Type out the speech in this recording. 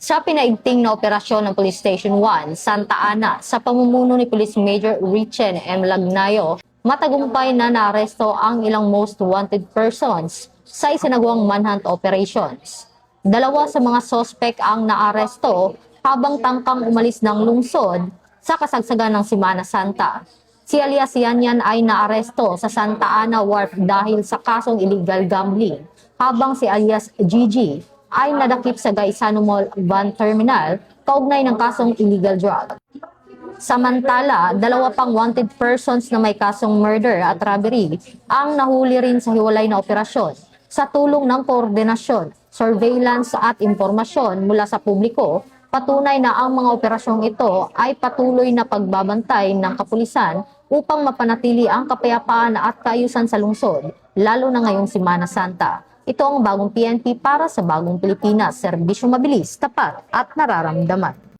Sa pinaigting na operasyon ng Police Station 1, Santa Ana, sa pamumuno ni Police Major Richen M. Lagnayo, matagumpay na naaresto ang ilang most wanted persons sa isinagawang manhunt operations. Dalawa sa mga sospek ang naaresto habang tangkang umalis ng lungsod sa kasagsagan ng Semana Santa. Si alias Yanyan ay naaresto sa Santa Ana Wharf dahil sa kasong illegal gambling, habang si alias Gigi ay nadakip sa Gaisano Mall Van Terminal kaugnay ng kasong illegal drug. Samantala, dalawa pang wanted persons na may kasong murder at robbery ang nahuli rin sa hiwalay na operasyon sa tulong ng koordinasyon, surveillance at impormasyon mula sa publiko. Patunay na ang mga operasyong ito ay patuloy na pagbabantay ng kapulisan upang mapanatili ang kapayapaan at kaayusan sa lungsod, lalo na ngayong Semana Santa. Ito ang bagong PNP para sa bagong Pilipinas, serbisyo mabilis, tapat at nararamdaman.